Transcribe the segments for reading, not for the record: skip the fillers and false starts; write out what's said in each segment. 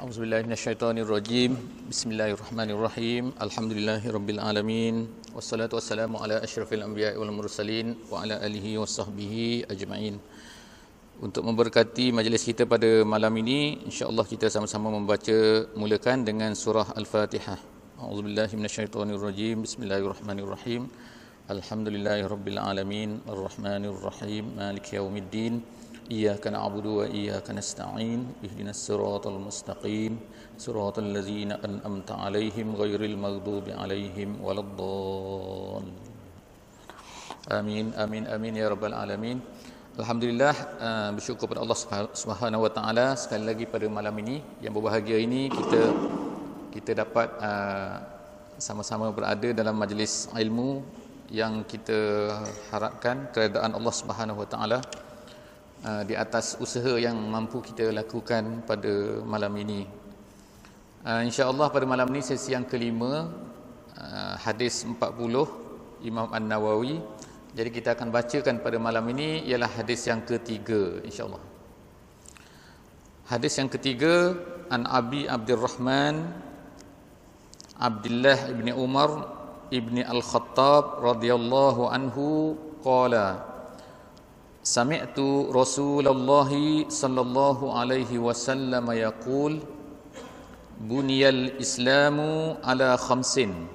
Auzubillahi minasyaitonirrajim. Bismillahirrahmanirrahim. Alhamdulillahirabbil alamin. Wassalatu wassalamu ala asyrafil anbiya'i wal mursalin wa ala alihi washabbihi ajma'in. Untuk memberkati majlis kita pada malam ini, insya-Allah kita sama-sama mulakan dengan surah Al-Fatihah. Auzubillahi minasyaitonirrajim. Bismillahirrahmanirrahim. Alhamdulillahirabbil alamin. Arrahmanirrahim. Maliki yaumiddin. إياك نعبد وإياك نستعين اهدنا الصراط المستقيم صراط الذين أنعمت عليهم غير المغضوب عليهم ولا الضالين آمين آمين آمين يا رب العالمين. Alhamdulillah, bersyukur kepada Allah Subhanahu wa taala sekali lagi pada malam ini yang berbahagia ini kita dapat sama-sama berada dalam majlis ilmu yang kita harapkan keredaan Allah Subhanahu wa taala di atas usaha yang mampu kita lakukan pada malam ini. InsyaAllah pada malam ini sesi yang kelima, hadis 40 Imam An-Nawawi. Jadi kita akan bacakan pada malam ini ialah hadis yang ketiga, insyaAllah. Hadis yang ketiga, An Abi Abdurrahman Abdullah ibn Umar ibn Al-Khattab radhiyallahu anhu qala Sami'tu Rasulullah sallallahu alaihi wasallam yaqul Buniyal Islamu ala khamsin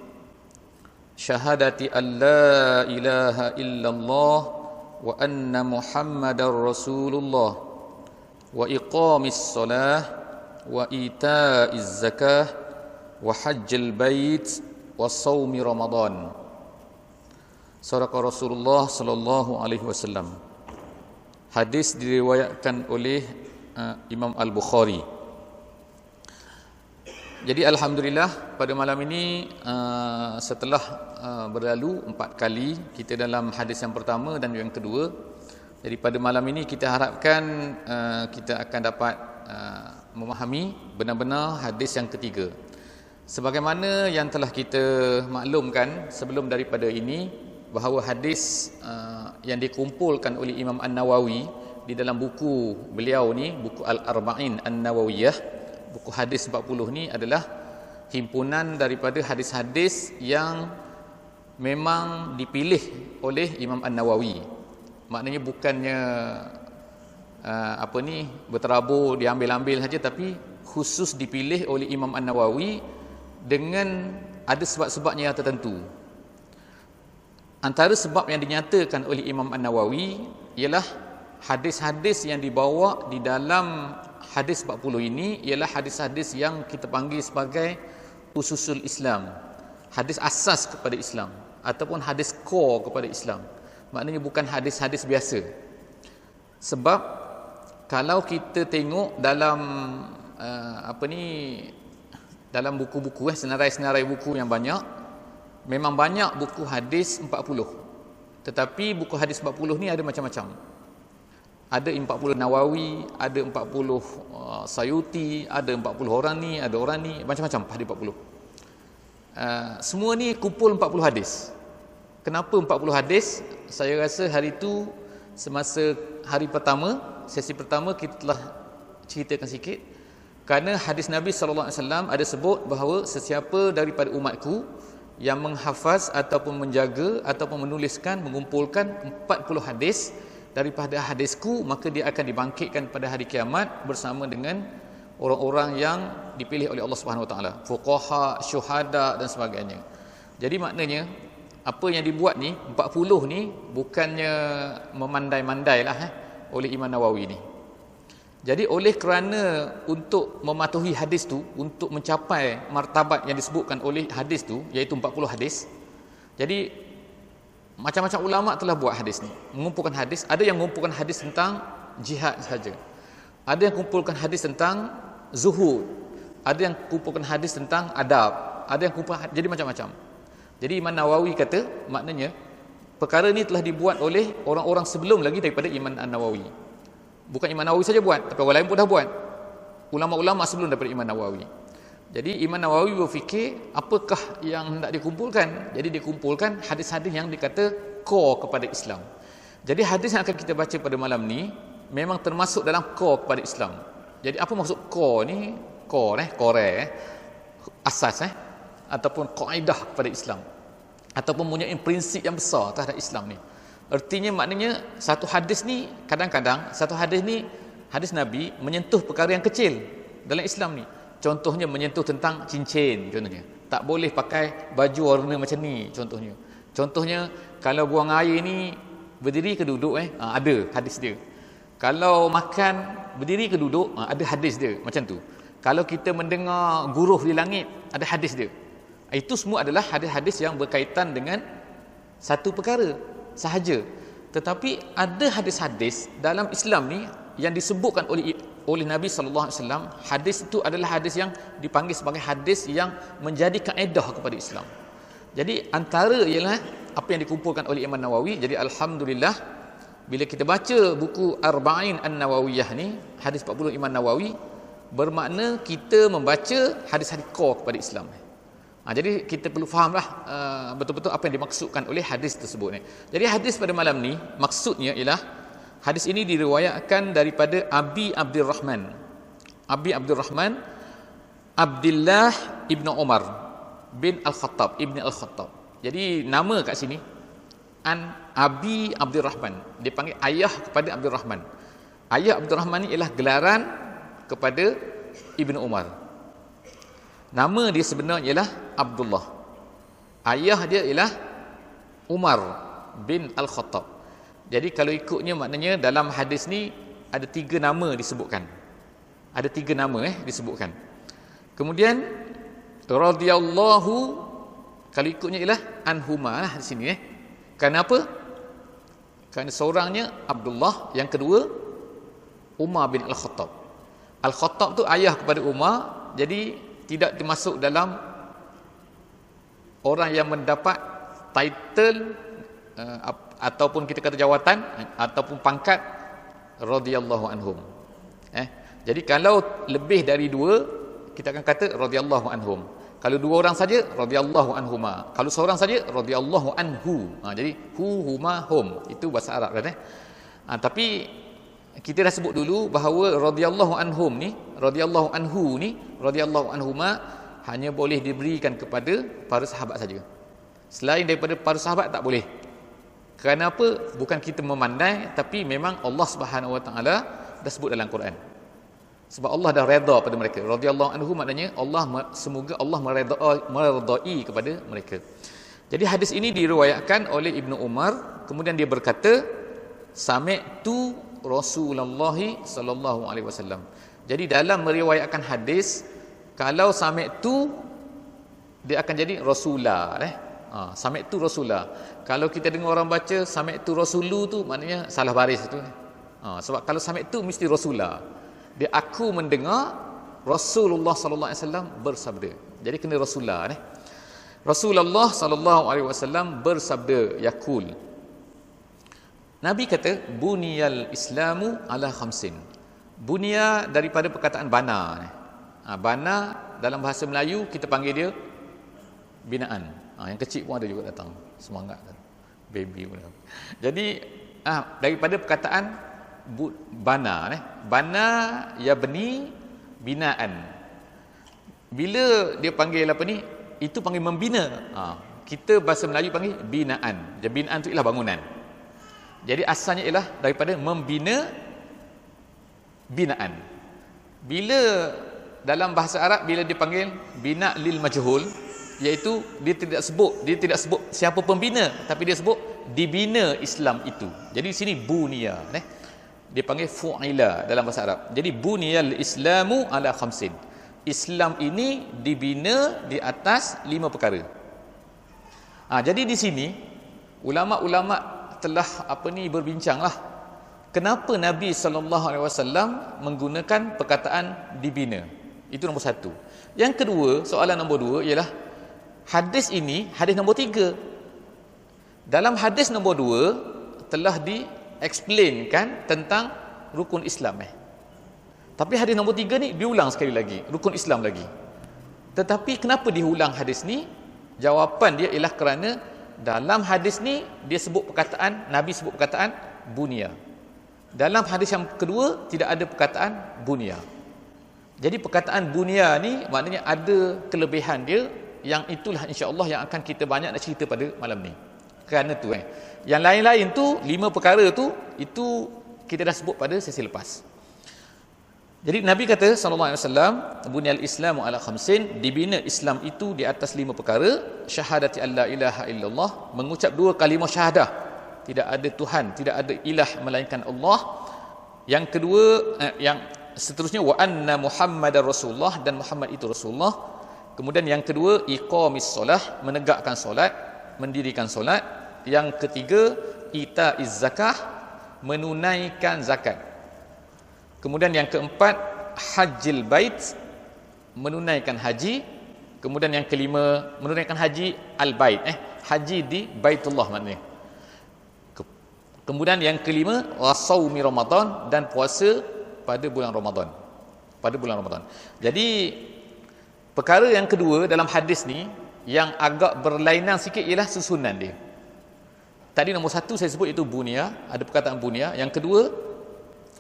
Syahadati an la ilaha illallah wa anna Muhammadar Rasulullah wa iqamis salah wa ita'iz zakah wa hajjil bait wa shaumi Ramadan. Sadaqa Rasulullah sallallahu alaihi wasallam. Hadis diriwayatkan oleh Imam Al-Bukhari. Jadi alhamdulillah pada malam ini setelah berlalu 4 kali kita dalam hadis yang pertama dan yang kedua. Jadi pada malam ini kita harapkan kita akan dapat memahami benar-benar hadis yang ketiga. Sebagaimana yang telah kita maklumkan sebelum daripada ini, bahawa hadis yang dikumpulkan oleh Imam An-Nawawi di dalam buku beliau ni, buku Al-Arba'in An-Nawawiyah, buku hadis 40 ni adalah himpunan daripada hadis-hadis yang memang dipilih oleh Imam An-Nawawi. Maknanya bukannya berterabur diambil-ambil saja, tapi khusus dipilih oleh Imam An-Nawawi dengan ada sebab-sebabnya yang tertentu. Antara sebab yang dinyatakan oleh Imam An-Nawawi ialah hadis-hadis yang dibawa di dalam hadis 40 ini ialah hadis-hadis yang kita panggil sebagai ususul Islam, hadis asas kepada Islam ataupun hadis core kepada Islam. Maknanya bukan hadis-hadis biasa. Sebab kalau kita tengok dalam dalam buku-buku senarai-senarai buku yang banyak, memang banyak buku hadis 40. Tetapi buku hadis 40 ni ada macam-macam. Ada 40 Nawawi, ada 40 Sayuti, ada 40 orang ni, ada orang ni, macam-macam hadis 40. Semua ni kumpul 40 hadis. Kenapa 40 hadis? Saya rasa hari itu semasa hari pertama, sesi pertama kita telah ceritakan sikit. Kerana hadis Nabi sallallahu alaihi wasallam ada sebut bahawa sesiapa daripada umatku yang menghafaz ataupun menjaga ataupun menuliskan, mengumpulkan 40 hadis daripada hadisku, maka dia akan dibangkitkan pada hari kiamat bersama dengan orang-orang yang dipilih oleh Allah Subhanahu Wa Taala, fuqaha, syuhada dan sebagainya. Jadi maknanya apa yang dibuat ni 40 ni bukannya memandai-mandailah oleh Imam Nawawi ni. Jadi oleh kerana untuk mematuhi hadis tu, untuk mencapai martabat yang disebutkan oleh hadis tu, iaitu 40 hadis. Jadi macam-macam ulama telah buat hadis ni, mengumpulkan hadis. Ada yang mengumpulkan hadis tentang jihad saja. Ada yang mengumpulkan hadis tentang zuhud. Ada yang mengumpulkan hadis tentang adab. Ada yang mengumpulkan jadi macam-macam. Jadi Imam Nawawi kata, maknanya perkara ni telah dibuat oleh orang-orang sebelum lagi daripada Imam An-Nawawi. Bukan Imam Nawawi saja buat, tapi orang lain pun dah buat. Ulama-ulama sebelum daripada Imam Nawawi. Jadi Imam Nawawi berfikir apakah yang hendak dikumpulkan. Jadi dikumpulkan hadis-hadis yang dikata core kepada Islam. Jadi hadis yang akan kita baca pada malam ni memang termasuk dalam core kepada Islam. Jadi apa maksud core ni? core asas ataupun kaedah pada Islam, ataupun punya prinsip yang besar terhadap Islam ni. Artinya maknanya satu hadis ni, kadang-kadang satu hadis ni, hadis Nabi menyentuh perkara yang kecil dalam Islam ni. Contohnya menyentuh tentang cincin, contohnya tak boleh pakai baju warna macam ni, contohnya kalau buang air ni berdiri ke duduk, ada hadis dia. Kalau makan berdiri ke duduk, ada hadis dia macam tu. Kalau kita mendengar guruh di langit, ada hadis dia. Itu semua adalah hadis-hadis yang berkaitan dengan satu perkara sahaja. Tetapi ada hadis-hadis dalam Islam ni yang disebutkan oleh Nabi sallallahu alaihi wasallam. Hadis itu adalah hadis yang dipanggil sebagai hadis yang menjadi kaedah kepada Islam. Jadi antara ialah apa yang dikumpulkan oleh Imam Nawawi. Jadi alhamdulillah bila kita baca buku Arba'in An-Nawawiyah ni, hadis 40 Imam Nawawi, bermakna kita membaca hadis-hadis core kepada Islam. Jadi kita perlu fahamlah betul-betul apa yang dimaksudkan oleh hadis tersebut ni. Jadi hadis pada malam ni maksudnya ialah hadis ini diriwayatkan daripada Abi Abdurrahman Abdullah ibn Umar bin Al-Khattab, Ibn Al-Khattab. Jadi nama kat sini Abi Abdurrahman, dia panggil ayah kepada Abdurrahman. Ayah Abdurrahman ni ialah gelaran kepada Ibn Umar. Nama dia sebenarnya ialah Abdullah. Ayah dia ialah Umar bin Al-Khattab. Jadi kalau ikutnya maknanya dalam hadis ni ada 3 nama disebutkan. Ada 3 nama disebutkan. Kemudian radhiyallahu, kalau ikutnya ialah anhuma lah di sini Kenapa? Kerana seorangnya Abdullah, yang kedua Umar bin Al-Khattab. Al-Khattab tu ayah kepada Umar, jadi tidak termasuk dalam orang yang mendapat title ataupun kita kata jawatan ataupun pangkat radhiyallahu anhum. Jadi kalau lebih dari 2 kita akan kata radhiyallahu anhum. Kalau 2 orang saja radhiyallahu anhuma. Kalau seorang saja radhiyallahu anhu. Jadi hu, huma, hum. Itu bahasa Arab kan. Tapi kita dah sebut dulu bahawa radhiyallahu anhum ni, radhiyallahu anhu ni, radhiyallahu anhuma hanya boleh diberikan kepada para sahabat saja. Selain daripada para sahabat tak boleh. Kerana apa? Bukan kita memandai, tapi memang Allah Subhanahu Wa Taala dah sebut dalam Quran. Sebab Allah dah redha pada mereka. Radhiyallahu anhu maknanya semoga Allah meredai kepada mereka. Jadi hadis ini diriwayatkan oleh Ibnu Umar, kemudian dia berkata sami'tu Rasulullah sallallahu alaihi wasallam. Jadi dalam meriwayatkan hadis, kalau sami'tu dia akan jadi rasulah sami'tu rasulah. Kalau kita dengar orang baca sami'tu rasulu tu maknanya salah baris tu. Sebab kalau sami'tu mesti rasulah. Dia aku mendengar Rasulullah sallallahu alaihi wasallam bersabda. Jadi kena rasulah Rasulullah sallallahu alaihi wasallam bersabda, yaqul. Nabi kata buniyal islamu ala khamsin. Bunia daripada perkataan bana. Bana dalam bahasa Melayu kita panggil dia binaan. Yang kecil pun ada juga datang semangat baby pun. Jadi daripada perkataan bana bana yabni binaan. Bila dia panggil apa ni, itu panggil membina. Kita bahasa Melayu panggil binaan. Jadi binaan tu ialah bangunan. Jadi asalnya ialah daripada membina binaan. Bila dalam bahasa Arab bila dia panggil bina lil majhul, iaitu dia tidak sebut siapa pembina, tapi dia sebut dibina Islam itu. Jadi di sini bunia dia panggil fu'ila dalam bahasa Arab. Jadi buniyal islamu ala khamsin. Islam ini dibina di atas 5 perkara. Jadi di sini ulama-ulama telah berbincanglah kenapa Nabi SAW menggunakan perkataan dibina. Itu nombor 1. Yang kedua, soalan nombor 2 ialah hadis ini, hadis nombor 3. Dalam hadis nombor 2 telah di-explainkan tentang rukun Islam. Tapi hadis nombor 3 ni diulang sekali lagi, rukun Islam lagi. Tetapi kenapa diulang hadis ni? Jawapan dia ialah kerana dalam hadis ni dia sebut perkataan, Nabi sebut perkataan bunia. Dalam hadis yang kedua tidak ada perkataan bunia. Jadi perkataan bunya ni maknanya ada kelebihan dia, yang itulah insya-Allah yang akan kita banyak nak cerita pada malam ni. Kerana tu yang lain-lain tu 5 perkara tu itu kita dah sebut pada sesi lepas. Jadi Nabi kata sallallahu alaihi wasallam, bunyal islamu ala khamsin, dibina Islam itu di atas 5 perkara. Syahadati alla ilaha illallah, mengucap 2 kalimah syahadah, tidak ada Tuhan, tidak ada ilah melainkan Allah. Yang kedua, yang seterusnya, wa anna Muhammadar Rasulullah, dan Muhammad itu Rasulullah. Kemudian yang kedua, iqamis solah, menegakkan solat, mendirikan solat. Yang ketiga, itaiz zakah, menunaikan zakat. Kemudian yang keempat, hajjil bait, menunaikan haji. Kemudian yang kelima, menunaikan haji al-bait, haji di Baitullah maknanya. Kemudian yang kelima, wasaumi Ramadan, dan puasa pada bulan Ramadan. Pada bulan Ramadan. Jadi perkara yang kedua dalam hadis ni yang agak berlainan sikit ialah susunan dia. Tadi nombor 1 saya sebut itu bunya, ada perkataan bunya. Yang kedua,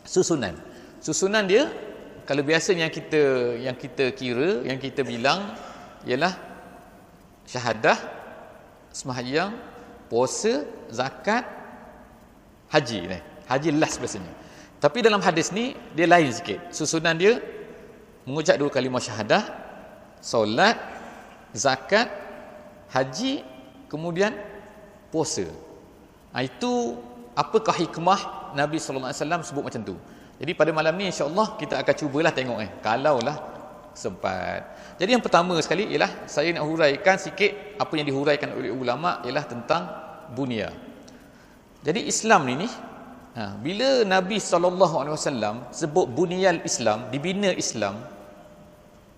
susunan. Susunan dia kalau biasanya yang kita kira, yang kita bilang ialah syahadah, sembahyang, puasa, zakat, haji ni. Haji last biasanya. Tapi dalam hadis ni dia lain sikit. Susunan dia mengucap 2 kalimah syahadah, solat, zakat, haji, kemudian puasa. Itu apakah hikmah Nabi sallallahu alaihi wasallam sebut macam tu. Jadi pada malam ni insya-Allah kita akan cubalah tengok kalaulah sempat. Jadi yang pertama sekali ialah saya nak huraikan sikit apa yang dihuraikan oleh ulama ialah tentang bunya. Jadi Islam ni bila Nabi SAW sebut bunyal Islam, dibina Islam,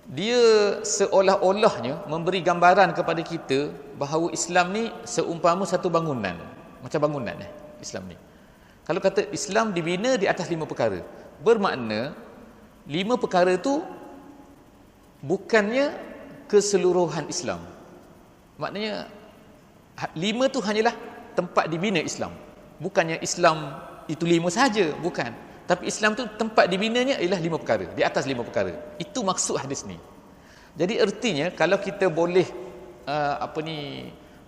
dia seolah-olahnya memberi gambaran kepada kita bahawa Islam ni seumpama satu bangunan, macam bangunan Islam ni. Kalau kata Islam dibina di atas 5 perkara, bermakna 5 perkara tu bukannya keseluruhan Islam. Maknanya 5 tu hanyalah tempat dibina Islam. Bukannya Islam itu 5 sahaja, bukan. Tapi Islam tu tempat dibinanya ialah 5 perkara, di atas 5 perkara. Itu maksud hadis ni. Jadi ertinya kalau kita boleh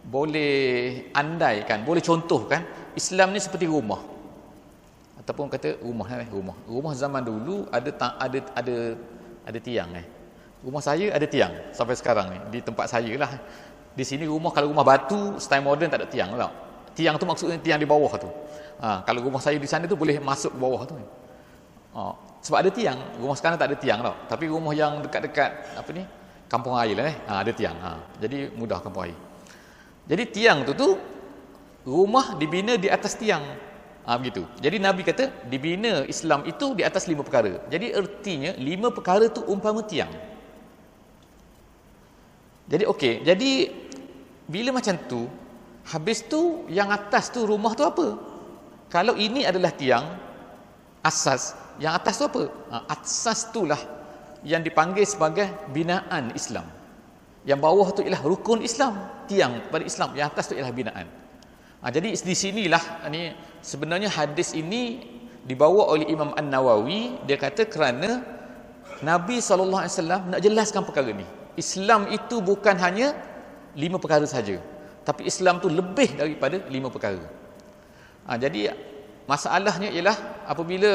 boleh andaikan, boleh contohkan, Islam ni seperti rumah. Ataupun kata rumah zaman dulu ada tiang Rumah saya ada tiang sampai sekarang ni di tempat saya lah. Di sini kalau rumah batu style moden tak ada tiang tau. Tiang tu maksudnya tiang di bawah tu. Kalau rumah saya di sana tu boleh masuk ke bawah tu. Sebab ada tiang. Rumah sekarang tak ada tiang tau. Tapi rumah yang dekat-dekat kampung air lah ada tiang. Jadi mudah kampung air. Jadi tiang tu rumah dibina di atas tiang. Begitu. Jadi Nabi kata dibina Islam itu di atas 5 perkara. Jadi ertinya 5 perkara tu umpama tiang. Jadi okey. Jadi bila macam tu, habis tu yang atas tu rumah tu apa? Kalau ini adalah tiang asas, yang atas tu apa? Asas itulah yang dipanggil sebagai binaan Islam. Yang bawah tu ialah rukun Islam, tiang kepada Islam. Yang atas tu ialah binaan. Jadi di sinilah sebenarnya hadis ini dibawa oleh Imam An-Nawawi. Dia kata kerana Nabi SAW nak jelaskan perkara ni. Islam itu bukan hanya 5 perkara saja, tapi Islam tu lebih daripada 5 perkara. Jadi masalahnya ialah apabila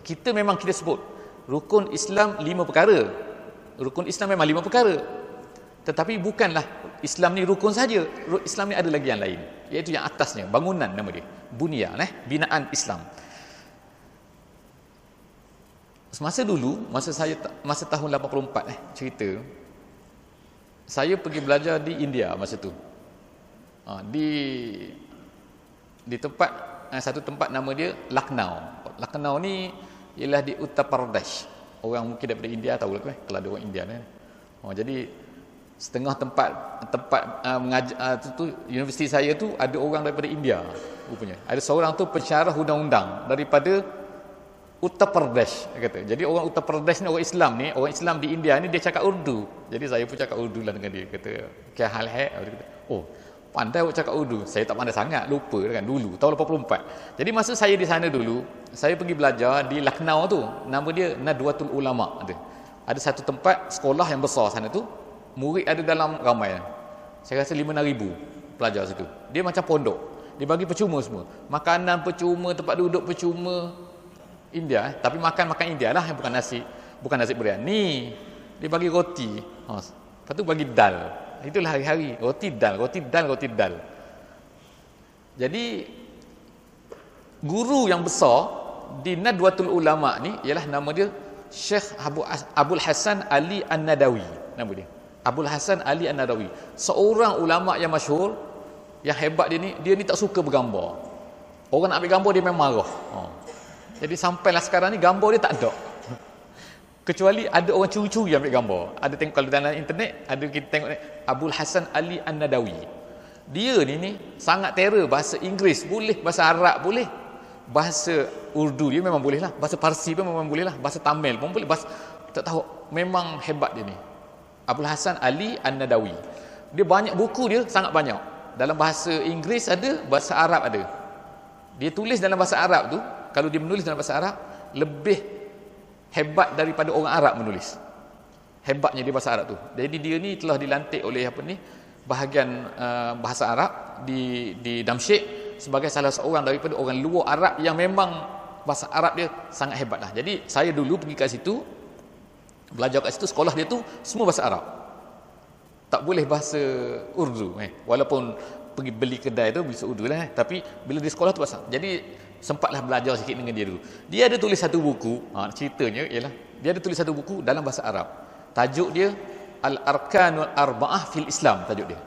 kita sebut rukun Islam 5 perkara. Rukun Islam memang 5 perkara. Tetapi bukanlah Islam ni rukun saja. Islam ni ada lagi yang lain, iaitu yang atasnya, bangunan nama dia. Bunya, binaan Islam. Semasa dulu, masa tahun 84 cerita, saya pergi belajar di India masa tu. Di tempat satu tempat nama dia Lucknow. Lucknow ni ialah di Uttar Pradesh. Orang mungkin daripada India tahu lah kalau ada orang India ni. Jadi setengah tempat mengajar universiti saya tu ada orang daripada India rupanya. Ada seorang tu pensyarah undang-undang daripada Uttar Pradesh, dia kata. Jadi orang Uttar Pradesh ni orang Islam di India ni dia cakap Urdu. Jadi saya pun cakap Urdu lah dengan dia. Kata kya hal hai? Dia kata, Pandai awak cakap Urdu. Saya tak pandai sangat, lupa kan dulu, tahun 84. Jadi masa saya di sana dulu, saya pergi belajar di Lucknow tu, nama dia Nadwatul Ulama ada. Ada satu tempat sekolah yang besar sana tu, murid ada dalam ramai. Saya rasa 5-6 ribu pelajar situ. Dia macam pondok. Dia bagi percuma semua. Makanan percuma, tempat duduk percuma. India, tapi makan India lah, yang bukan nasi biryani. Dia bagi roti. Lepas tu bagi dal. Itulah hari-hari, roti dal. Jadi guru yang besar di Nadwatul Ulama ni ialah nama dia Syekh Abul Hasan Ali An-Nadawi, nama dia. Abul Hasan Ali An-Nadawi. Seorang ulama yang masyhur, yang hebat dia ni tak suka bergambar. Orang nak ambil gambar dia memang marah. Jadi sampailah sekarang ni gambar dia tak ada. Kecuali ada orang curi-curi ambil gambar. Ada tengok kalau dalam internet, ada kita tengok Abul Hasan Ali An-Nadawi. Dia ni sangat terror, bahasa Inggeris boleh, bahasa Arab boleh, bahasa Urdu dia memang boleh lah, bahasa Parsi pun memang boleh lah, bahasa Tamil pun boleh, bahasa tak tahu, memang hebat dia ni. Abul Hasan Ali An-Nadawi. Dia banyak buku, dia sangat banyak. Dalam bahasa Inggeris ada, bahasa Arab ada. Dia tulis dalam bahasa Arab tu, kalau dia menulis dalam bahasa Arab, lebih hebat daripada orang Arab menulis. Hebatnya dia bahasa Arab tu. Jadi dia ni telah dilantik oleh bahagian bahasa Arab di Damsyik sebagai salah seorang daripada orang luar Arab yang memang bahasa Arab dia sangat hebat lah. Jadi saya dulu pergi kat situ, belajar kat situ, sekolah dia tu semua bahasa Arab. Tak boleh bahasa Urdu. Walaupun pergi beli kedai tu bahasa Urdu lah. Tapi bila di sekolah tu bahasa Arab. Jadi sempatlah belajar sikit dengan dia dulu. Dia ada tulis satu buku, ceritanya ialah dia ada tulis satu buku dalam bahasa Arab. Tajuk dia Al-Arkanul Arba'ah fil Islam, tajuk dia.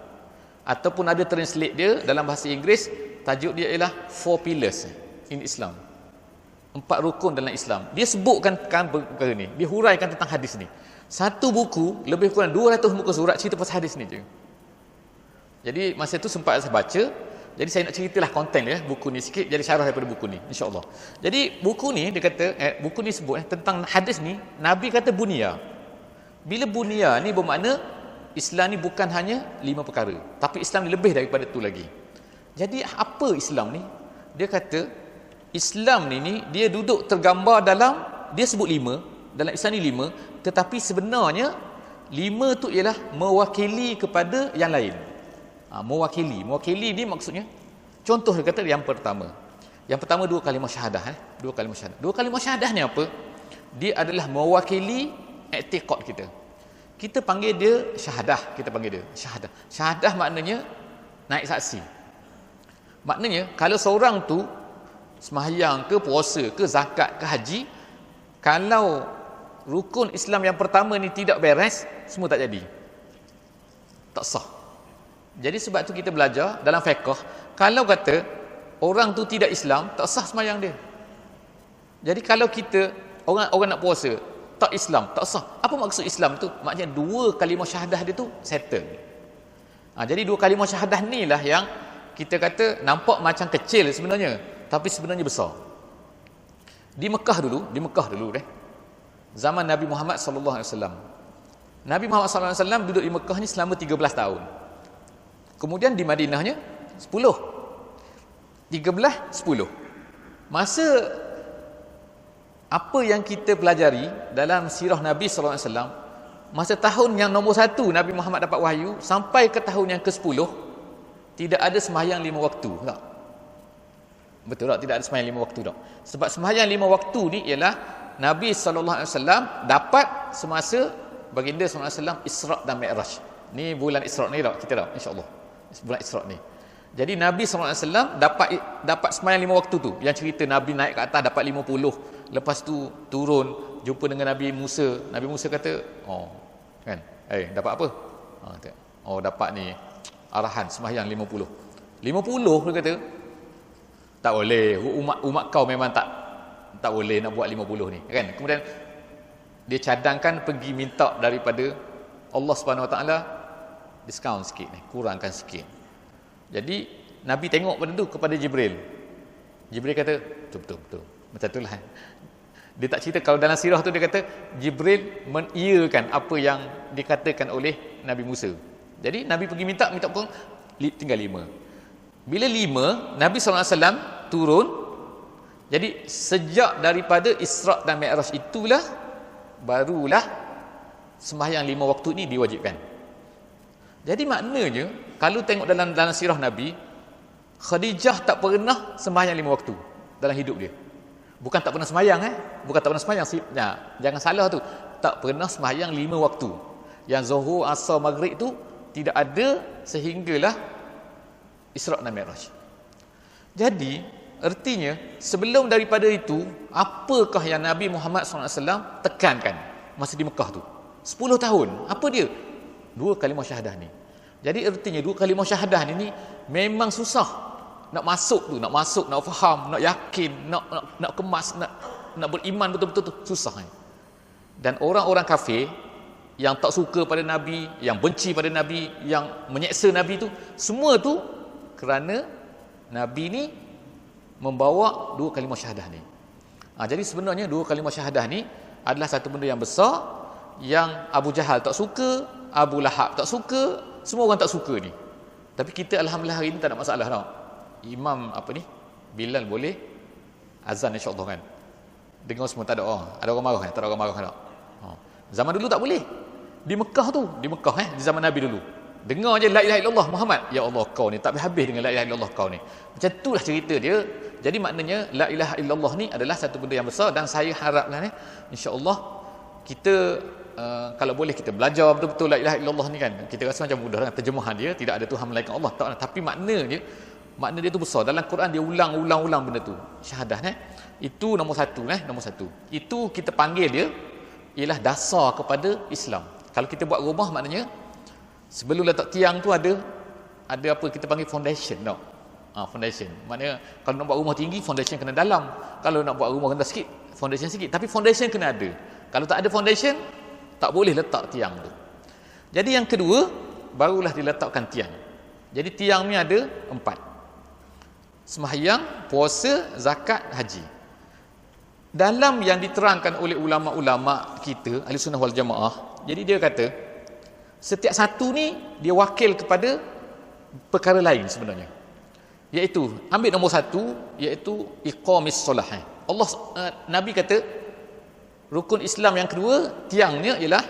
Ataupun ada translate dia dalam bahasa Inggeris, tajuk dia ialah Four Pillars in Islam. 4 rukun dalam Islam. Dia sebutkan perkara ni, dia huraikan tentang hadis ni. Satu buku lebih kurang 200 muka surat cerita pasal hadis ni je. Jadi masa tu sempat saya baca. Jadi saya nak ceritalah konten dia buku ni sikit, jadi syarah daripada buku ni insya-Allah. Jadi buku ni dia kata buku ni sebut tentang hadis ni, Nabi kata bunia. Bila bunia ni bermakna Islam ni bukan hanya 5 perkara, tapi Islam ni lebih daripada tu lagi. Jadi apa Islam ni? Dia kata Islam ni dia duduk tergambar dalam, dia sebut 5, dalam Islam ni 5, tetapi sebenarnya 5 tu ialah mewakili kepada yang lain. Mewakili ni maksudnya, contoh dia kata yang pertama 2 kalimah syahadah. 2 kalimah syahadah ni apa? Dia adalah mewakili i'tiqad kita. Kita panggil dia syahadah, syahadah maknanya naik saksi. Maknanya kalau seorang tu sembahyang ke, puasa ke, zakat ke, haji, kalau rukun Islam yang pertama ni tidak beres, semua tak jadi, tak sah. Jadi sebab tu kita belajar dalam fiqh, kalau kata orang tu tidak Islam, tak sah sembahyang dia. Jadi kalau kita orang nak puasa, tak Islam, tak sah. Apa maksud Islam tu? Maknanya 2 kalimah syahadah dia tu settle. Jadi 2 kalimah syahadah ni lah yang kita kata nampak macam kecil sebenarnya, tapi sebenarnya besar. Di Mekah dulu zaman Nabi Muhammad sallallahu alaihi wasallam. Nabi Muhammad sallallahu alaihi wasallam duduk di Mekah ni selama 13 tahun. Kemudian di Madinahnya 10. 10. Masa apa yang kita pelajari dalam sirah Nabi sallallahu alaihi wasallam, masa tahun yang nombor 1 Nabi Muhammad dapat wahyu sampai ke tahun yang ke-10, tidak ada sembahyang 5 waktu, tak? Betul tak? Tidak ada sembahyang 5 waktu tak? Sebab sembahyang 5 waktu ni ialah Nabi sallallahu alaihi wasallam dapat semasa baginda sallallahu alaihi wasallam Isra dan Mi'raj. Ni bulan Isra ni tak? Kita tak? Insya-Allah. Bulan Isra ni. Jadi Nabi SAW dapat sembahyang 5 waktu tu. Yang cerita Nabi naik ke atas dapat 50. Lepas tu turun jumpa dengan Nabi Musa. Nabi Musa kata, kan? Dapat apa? Dapat ni arahan sembahyang 50. 50 dia kata, tak boleh. Umat kau memang tak boleh nak buat 50 ni, kan? Kemudian dia cadangkan pergi minta daripada Allah Subhanahu Wa Taala diskaun sikit ni, kurangkan sikit. Jadi Nabi tengok pada tu kepada Jibril. Jibril kata, betul. Macam itulah. Dia tak cerita, kalau dalam sirah tu dia kata Jibril mengiyakan apa yang dikatakan oleh Nabi Musa. Jadi Nabi pergi minta pun tinggal 5. Bila 5, Nabi SAW turun. Jadi sejak daripada Isra' dan Mi'raj itulah barulah sembahyang 5 waktu ni diwajibkan. Jadi maknanya kalau tengok dalam sirah Nabi, Khadijah tak pernah sembahyang 5 waktu dalam hidup dia. Bukan tak pernah sembahyang bukan tak pernah sembahyang. Jangan salah tu. Tak pernah sembahyang 5 waktu. Yang Zuhur, Asar, Maghrib tu tidak ada sehinggalah Isra' dan Mi'raj. Jadi artinya sebelum daripada itu, apakah yang Nabi Muhammad SAW tekankan masa di Mekah tu 10 tahun? Apa dia? 2 kalimah syahadah ni. Jadi artinya 2 kalimah syahadah ni memang susah nak masuk, nak faham, nak yakin, nak kemas, nak beriman betul-betul tu susah. Dan orang-orang kafir yang tak suka pada Nabi, yang benci pada Nabi, yang menyeksa Nabi tu, semua tu kerana Nabi ni membawa 2 kalimah syahadah ni. Jadi sebenarnya 2 kalimah syahadah ni adalah satu benda yang besar yang Abu Jahal tak suka, Abu Lahab tak suka, semua orang tak suka ni. Tapi kita alhamdulillah hari ni tak ada masalah tau. Imam Bilal boleh azan insya-Allah kan. Dengar semua tak ada orang. Ada orang marah tak ada orang marah tak. Zaman dulu tak boleh. Di Mekah di zaman Nabi dulu. Dengar je la ilaha illallah Muhammad. Ya Allah kau ni tak habis dengan la ilaha illallah kau ni. Macam itulah cerita dia. Jadi maknanya la ilaha illallah ni adalah satu benda yang besar dan saya haraplah insya-Allah kita kalau boleh kita belajar betul-betul la ilaha illallah ni kan. Kita rasa macam mudah dengan terjemahan dia, tidak ada Tuhan melainkan Allah. Tak, tapi makna dia tu besar. Dalam Quran dia ulang benda tu. Syahadah itu nombor satu. Itu kita panggil dia ialah dasar kepada Islam. Kalau kita buat rumah maknanya sebelum letak tiang tu ada apa kita panggil foundation tau. Foundation. Maknanya kalau nak buat rumah tinggi, foundation kena dalam. Kalau nak buat rumah rendah sikit, foundation sikit. Tapi foundation kena ada. Kalau tak ada foundation, tak boleh letak tiang tu. Jadi yang kedua, barulah diletakkan tiang. Jadi tiang ni ada 4. Sembahyang, puasa, zakat, haji. Dalam yang diterangkan oleh ulama-ulama kita, Ahli Sunnah wal Jamaah, jadi dia kata, setiap satu ni dia wakil kepada perkara lain sebenarnya. Iaitu, ambil nombor 1, iaitu iqamis solah. Nabi kata, rukun Islam yang kedua, tiangnya ialah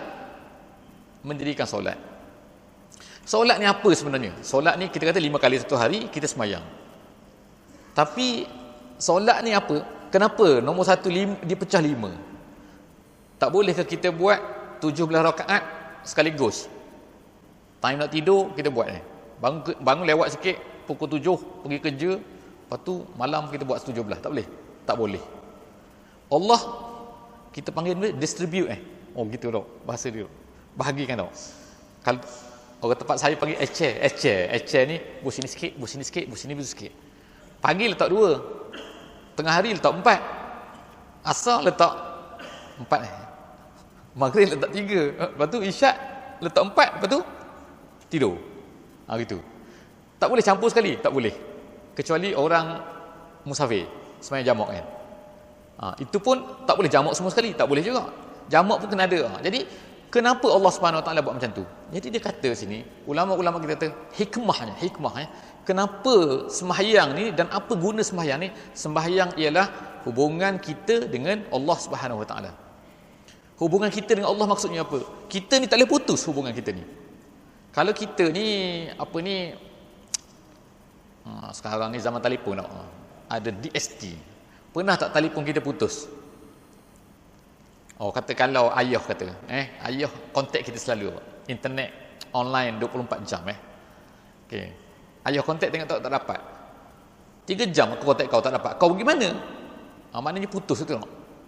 mendirikan solat. Solat ni apa sebenarnya? Solat ni kita kata 5 kali satu hari, kita sembahyang. Tapi solat ni apa? Kenapa nombor 1 dipecah 5? Tak boleh ke kita buat 17 rakaat sekaligus? Time nak tidur kita buat bangun lewat sikit pukul 7 pergi kerja, lepas tu malam kita buat 17. Tak boleh. Tak boleh. Allah kita panggil dia distribute gitu tau bahasa dia. Bahagikan tau. Kalau orang tempat saya panggil ecer ni bus sini sikit, bus sini sikit, bus sini sikit. Pagi letak 2, tengah hari letak 4, asar letak 4, maghrib letak 3, lepas tu isyak letak 4, lepas tu tidur. Gitu. Tak boleh campur sekali, tak boleh. Kecuali orang musafir, sembahyang jamak kan. Itu pun tak boleh jamak semua sekali, tak boleh juga. Jamak pun kena ada. Jadi kenapa Allah Subhanahu Wa Taala buat macam tu? Jadi dia kata sini, ulama-ulama kita kata hikmahnya, kenapa sembahyang ni dan apa guna sembahyang ni? Sembahyang ialah hubungan kita dengan Allah Subhanahu Wa Taala. Hubungan kita dengan Allah maksudnya apa? Kita ni tak boleh putus hubungan kita ni. Kalau kita ni sekarang ni zaman telefon ada DST. Pernah tak telefon kita putus? Kata kalau ayah kata, ayah kontak kita selalu, internet online 24 jam okey. Ayah kontak tengok tak dapat. 3 jam aku kontak kau tak dapat. Kau pergi mana? Maknanya putus tu.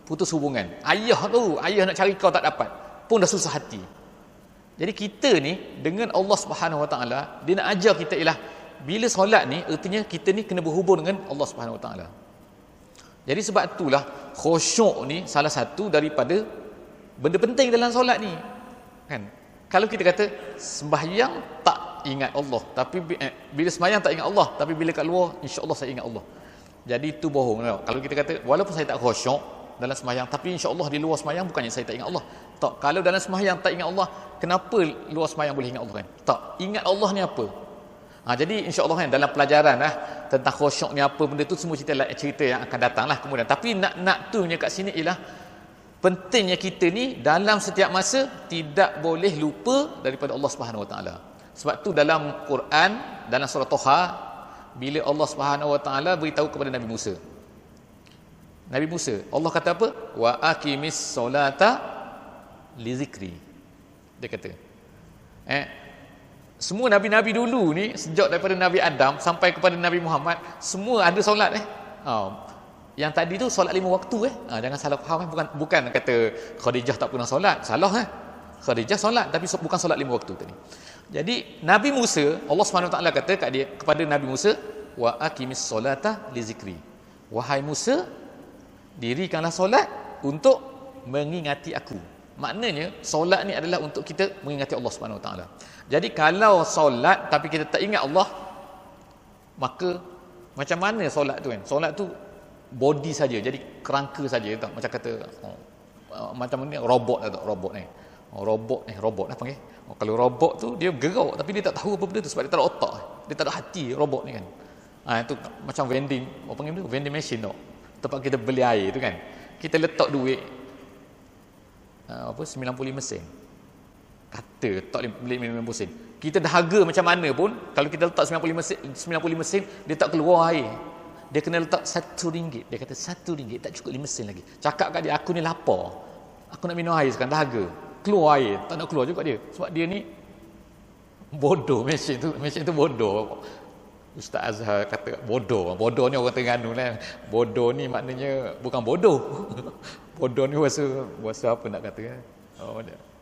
Putus hubungan. Ayah nak cari kau tak dapat. Pun dah susah hati. Jadi kita ni dengan Allah Subhanahu Wa Taala, dia nak ajar kita ialah bila solat ni artinya kita ni kena berhubung dengan Allah Subhanahu Wa Taala. Jadi sebab itulah khusyuk ni salah satu daripada benda penting dalam solat ni. Kan? Kalau kita kata sembahyang tak ingat Allah, tapi bila sembahyang tak ingat Allah, tapi bila kat luar insya-Allah saya ingat Allah. Jadi itu bohong tau. Kalau kita kata walaupun saya tak khusyuk dalam sembahyang, tapi insya-Allah di luar sembahyang bukannya saya tak ingat Allah. Tak, kalau dalam sembahyang tak ingat Allah, kenapa luar sembahyang boleh ingat Allah kan? Tak, ingat Allah ni apa? Jadi insya-Allah kan dalam pelajaran tentang khusyuk ni apa benda tu semua cerita yang akan datang lah kemudian. Tapi nak tunya kat sini ialah pentingnya kita ni dalam setiap masa tidak boleh lupa daripada Allah Subhanahu Wa Taala. Sebab tu dalam Quran, dalam surah Toha, bila Allah Subhanahu Wa Taala beritahu kepada Nabi Musa, Allah kata apa? Wa aqimis solata li zikri. Dia kata semua nabi-nabi dulu ni, sejak daripada Nabi Adam sampai kepada Nabi Muhammad, semua ada solat Yang tadi tu solat 5 waktu jangan salah faham bukan kata Khadijah tak pernah solat, salah Khadijah solat tapi bukan solat 5 waktu tadi. Jadi Nabi Musa, Allah SWT kata kat dia, kepada Nabi Musa, wa aqimis solata li zikri. Wahai Musa, dirikanlah solat untuk mengingati aku. Maknanya solat ni adalah untuk kita mengingati Allah Subhanahu Wa Taala. Jadi kalau solat tapi kita tak ingat Allah, maka macam mana solat tu kan? Solat tu body saja, jadi kerangka saja tak, macam kata macam ni robot ni. Robot lah panggil. Kalau robot tu dia gerak tapi dia tak tahu apa benda tu sebab dia tak ada otak. Dia tak ada hati robot ni kan. Itu macam vending, apa panggil tu? Vending machine tu. Tempat kita beli air tu kan. Kita letak duit 95 sen. Kata letak beli 95 sen. Kita dahaga macam mana pun, kalau kita letak 95 sen dia tak keluar air. Dia kena letak RM1. Dia kata RM1 tak cukup 5 sen lagi. Cakap kat dia, aku ni lapar, aku nak minum air sekarang, dahaga, keluar air, tak nak keluar juga dia. Sebab dia ni bodoh, mesin tu bodoh. Ustaz Azhar kata bodoh. Bodoh ni orang Terengganu lah. Bodoh ni maknanya bukan bodoh. Bodoh ni bahasa apa nak kata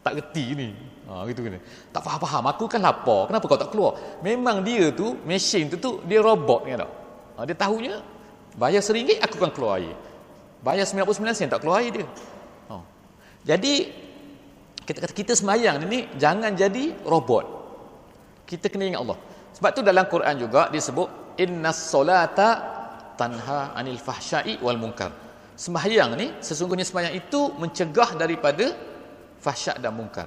tak reti ni. Gitu kan. Tak faham. Aku kan lapar. Kenapa kau tak keluar? Memang dia tu, mesin tu dia robot kan tak? Dia tahunya bayar RM1 aku akan keluar air. Bayar 99 sen tak keluar air dia. Jadi kita sembahyang ni jangan jadi robot. Kita kena ingat Allah. Sebab tu dalam Quran juga disebut innas solata tanha anil fahsya'i wal munkar. Sembahyang ni, sesungguhnya sembahyang itu mencegah daripada fahsyak dan munkar.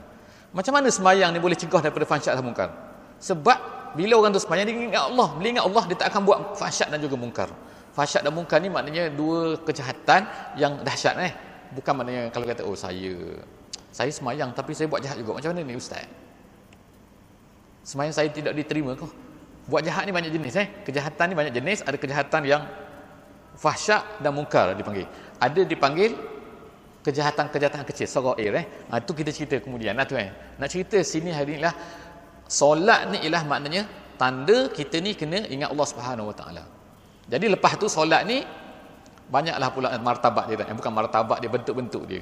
Macam mana sembahyang ni boleh cegah daripada fahsyak dan munkar? Sebab bila orang tu sembahyang dia ingat Allah. Bila ingat Allah, dia tak akan buat fahsyak dan juga munkar. Fahsyak dan munkar ni maknanya dua kejahatan yang dahsyat Bukan maknanya kalau kata saya sembahyang tapi saya buat jahat juga. Macam mana ni ustaz? Sembahyang saya tidak diterima kau. Buat jahat ni banyak jenis Kejahatan ni banyak jenis. Ada kejahatan yang fahsyak dan munkar dipanggil. Ada dipanggil kejahatan kecil, sagair Itu kita cerita kemudian tu Nak cerita sini hari ni lah, solat ni ialah maknanya tanda kita ni kena ingat Allah Subhanahu Wa Taala. Jadi lepas tu solat ni banyaklah pula martabat dia bukan martabat dia, bentuk-bentuk dia.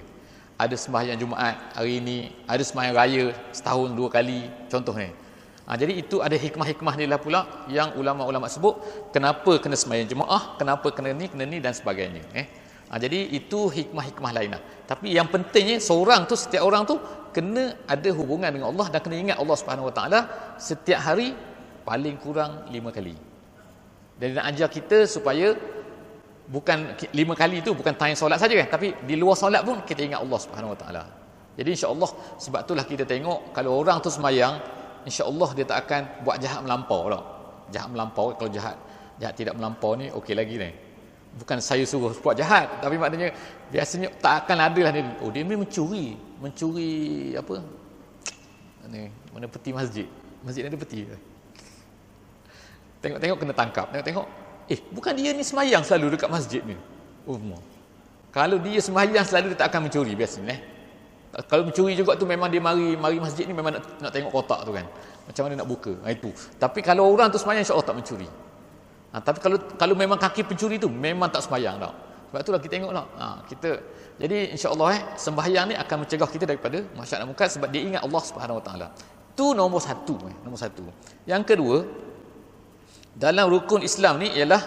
Ada sembahyang Jumaat hari ni, ada sembahyang raya setahun 2 kali contohnya. Jadi itu ada hikmah-hikmah dia lah pula yang ulama-ulama sebut kenapa kena sembahyang jemaah, kenapa kena ni dan sebagainya. Jadi itu hikmah-hikmah lain lah. Tapi yang pentingnya setiap orang tu kena ada hubungan dengan Allah dan kena ingat Allah Subhanahu Wa Taala setiap hari paling kurang 5 kali. Dan nak ajar kita supaya bukan 5 kali tu bukan tanya solat saja tapi di luar solat pun kita ingat Allah Subhanahu Wa Taala. Jadi insya-Allah sebab itulah kita tengok kalau orang tu sembahyang, insya-Allah dia tak akan buat jahat melampau tau. Jahat melampau, kalau jahat tidak melampau ni okey lagi ni. Bukan saya suruh buat jahat, tapi maknanya biasanya tak akan ada lah dia. Dia mencuri apa? Ni, mana peti masjid. Masjid ada peti. Tengok kena tangkap. Tengok. Bukan dia ni sembahyang selalu dekat masjid ni. Kalau dia sembahyang selalu dia tak akan mencuri biasanya. Kalau mencuri juga tu memang dia mari masjid ni memang nak tengok kotak tu kan. Macam mana nak buka. Itu. Tapi kalau orang tu sembahyang insya-Allah tak mencuri. Tapi kalau memang kaki pencuri tu memang tak sembahyang tau. Sebab itulah kita tengoklah. Jadi insya-Allah sembahyang ni akan mencegah kita daripada maksiat dan munkar sebab dia ingat Allah Subhanahu Wa Taala. Tu nombor satu. Yang kedua, dalam rukun Islam ni ialah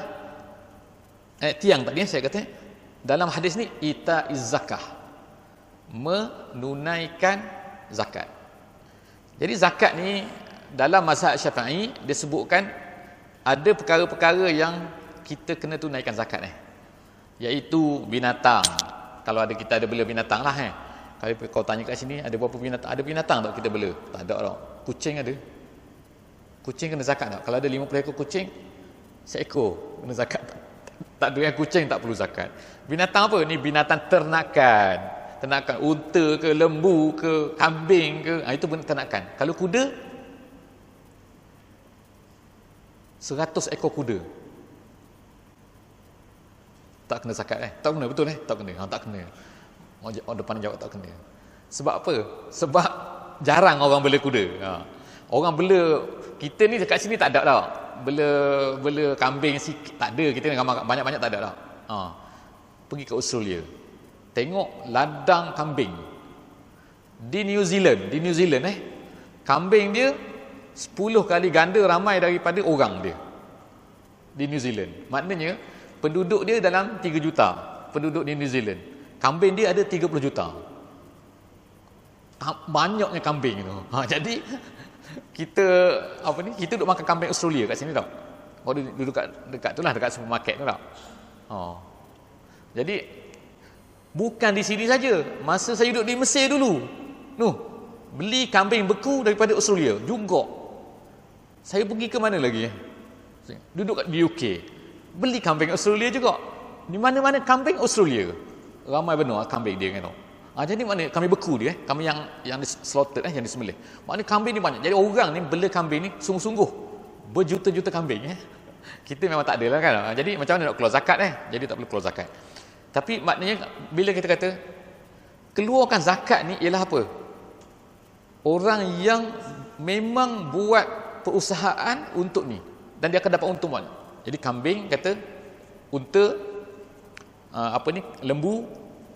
tiang tadi saya kata dalam hadis ni itaiz zakah, menunaikan zakat. Jadi zakat ni dalam mazhab Syafi'i disebutkan ada perkara-perkara yang kita kena tunaikan zakat iaitu binatang. Kalau kita ada bela binatang lah Kalau kau tanya kat sini ada berapa binatang? Ada binatang tak kita bela? Tak ada tau. Kucing ada. Kucing kena zakat tak? Kalau ada 50 ekor kucing, seekor kena zakat tak? Tak ada yang kucing tak perlu zakat. Binatang apa? Ni binatang ternakan. Ternakan unta ke, lembu ke, kambing ke, itu benar ternakan. Kalau kuda, 100 ekor kuda tak kena zakat tak kena, betul tak kena. Tak kena. Orang depan jawab tak kena. Sebab apa? Sebab jarang orang bela kuda. Orang bela, kita ni dekat sini tak ada tau. Bela kambing sikit tak ada, kita ni banyak-banyak tak ada tau. Pergi ke Australia, tengok ladang kambing. Di New Zealand kambing dia 10 kali ganda ramai daripada orang dia. Di New Zealand. Maknanya penduduk dia dalam 3 juta. Penduduk di New Zealand. Kambing dia ada 30 juta. Banyaknya kambing tu. Jadi kita duduk makan kambing Australia kat sini tau. Duduk dekat tu lah, dekat supermarket tu tau. Jadi bukan di sini saja. Masa saya duduk di Mesir dulu, beli kambing beku daripada Australia juga. Saya pergi ke mana lagi? Duduk di UK, beli kambing Australia juga. Di mana-mana kambing Australia. Ramai benar kambing dia kan. Jadi mana kambing beku dia, kambing yang slaughtered yang disembelih. Maknanya kambing ni banyak. Jadi orang ni bela kambing ni sungguh-sungguh. Berjuta-juta kambing Kita memang tak ada lah kan. Jadi macam mana nak keluar zakat Jadi tak perlu keluar zakat. Tapi maknanya bila kita kata keluarkan zakat ni ialah apa? Orang yang memang buat perusahaan untuk ni dan dia akan dapat untung banyak. Jadi kambing kata, unta, lembu,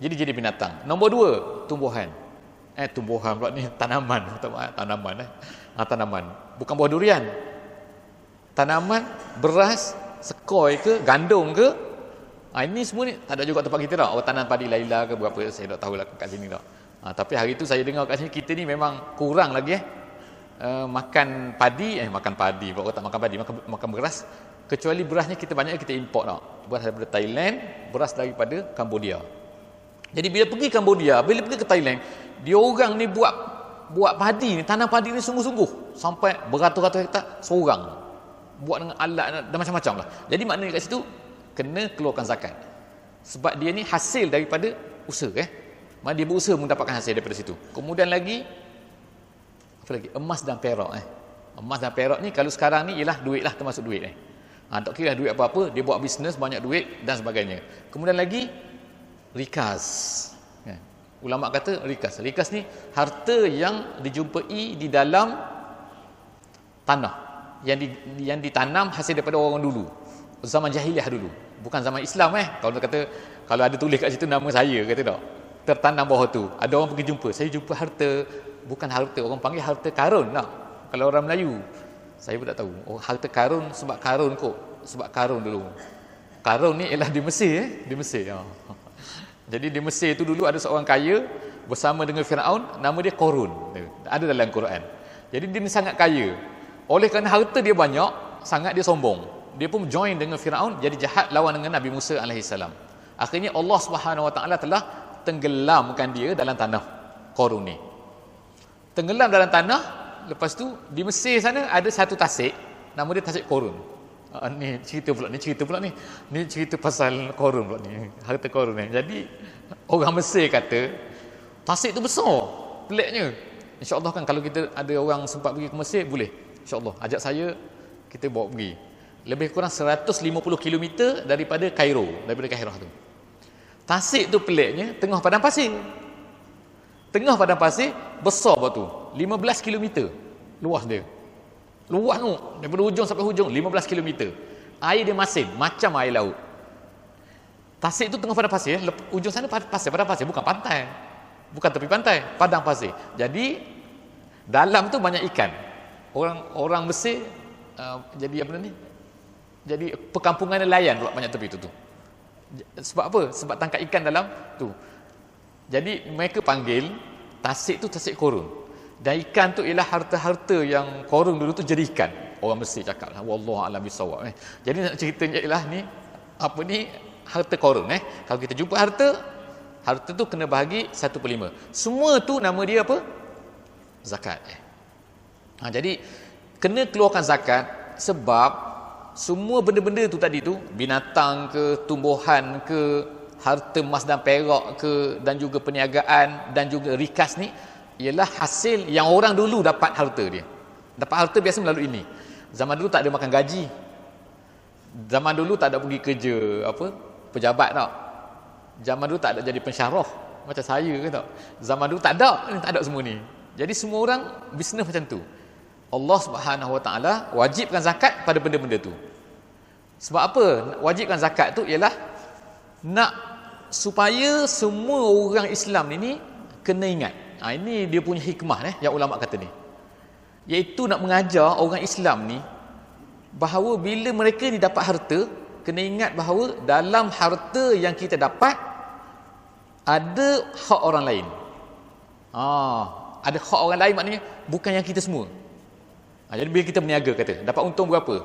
jadi binatang. Nombor 2, tumbuhan. Tumbuhan pula ni, tanaman. Tanaman. Bukan buah durian. Tanaman, beras, sekoi ke, gandum ke. Ini semua ni tak ada juga tempat kita tau. Tanam padi laila ke berapa, saya tak tahu lah kat sini tau. Tapi hari tu saya dengar kat sini, kita ni memang kurang lagi makan padi, buat tak makan padi, makan beras. Kecuali berasnya kita banyak kita import tau. Beras daripada Thailand, beras daripada Cambodia. Jadi bila pergi Cambodia, bila pergi ke Thailand, dia orang ni buat padi ni, tanam padi ni sungguh-sungguh sampai beratus-ratus hektar seorang. Buat dengan alat dan macam-macam lah. Jadi maknanya kat situ kena keluarkan zakat. Sebab dia ni hasil daripada usaha Mana dia berusaha mendapatkan hasil daripada situ. Kemudian lagi apa lagi? Emas dan perak Emas dan perak ni kalau sekarang ni ialah duit lah, termasuk duit tak kira duit apa-apa, dia buat bisnes banyak duit dan sebagainya. Kemudian lagi rikas. Ulama kata rikas ni harta yang dijumpai di dalam tanah yang ditanam hasil daripada orang dulu, zaman jahiliah dulu, bukan zaman Islam Kalau kata, kalau ada tulis kat situ nama saya, kata tak, tertanam bawah tu, ada orang pergi jumpa, saya jumpa harta, bukan harta, orang panggil harta karun lah kalau orang Melayu. Saya pun tak tahu harta karun, sebab karun dulu. Karun ni ialah di Mesir di Mesir. Jadi di Mesir tu dulu ada seorang kaya bersama dengan Firaun, nama dia Korun, ada dalam Quran. Jadi dia ni sangat kaya. Oleh kerana harta dia banyak, sangat dia sombong. Dia pun join dengan Firaun, jadi jahat lawan dengan Nabi Musa alaihissalam. Akhirnya Allah Subhanahu Wa Taala telah tenggelamkan dia dalam tanah Korun ni. Tenggelam dalam tanah. Lepas tu di Mesir sana ada satu tasik, nama dia Tasik Korun. Ni cerita pula ni. Ni cerita pasal Korun pula ni, harta Korun ni. Jadi orang Mesir kata tasik tu besar, peliknya. InsyaAllah kan kalau kita ada orang sempat pergi ke Mesir, boleh InsyaAllah ajak saya, kita bawa pergi. Lebih kurang 150 km daripada Kairo tu. Tasik tu peliknya tengah padang pasir. Tengah padang pasir, besar batu, 15 km luas dia. Luas tu, daripada hujung sampai hujung 15 km. Air dia masin macam air laut. Tasik tu tengah padang pasir, ujung sana padang pasir, bukan pantai. Bukan tepi pantai, padang pasir. Jadi dalam tu banyak ikan. Orang Mesir jadi apa ni? Jadi perkampungan nelayan pula banyak tepi tu. Sebab apa? Sebab tangkap ikan dalam tu. Jadi mereka panggil tasik tu Tasik Korun. Dan ikan tu ialah harta-harta yang Korun dulu tu jadi ikan. Orang Mesir cakap lah, wallahu a'lam bissawab. Jadi nak ceritanya ialah ni harta Korun. Kalau kita jumpa harta tu kena bahagi 1/5. Semua tu nama dia apa? Zakat. Jadi kena keluarkan zakat sebab semua benda-benda tu tadi tu, binatang ke, tumbuhan ke, harta emas dan perak ke, dan juga perniagaan dan juga rikas ni ialah hasil yang orang dulu dapat harta dia. Dapat harta biasa melalui ini. Zaman dulu tak ada makan gaji. Zaman dulu tak ada pergi kerja pejabat tau. Zaman dulu tak ada jadi pensyarah macam saya ke tak. Zaman dulu tak ada semua ni. Jadi semua orang bisnes macam tu. Allah Subhanahu Wa Taala wajibkan zakat pada benda-benda tu. Sebab apa? Wajibkan zakat tu ialah nak supaya semua orang Islam ini kena ingat. Ini dia punya hikmah yang ulama kata ni. Iaitu nak mengajar orang Islam ni bahawa bila mereka ni dapat harta, kena ingat bahawa dalam harta yang kita dapat ada hak orang lain. Ada hak orang lain maknanya bukan yang kita semua. Jadi bila kita berniaga kata, dapat untung berapa?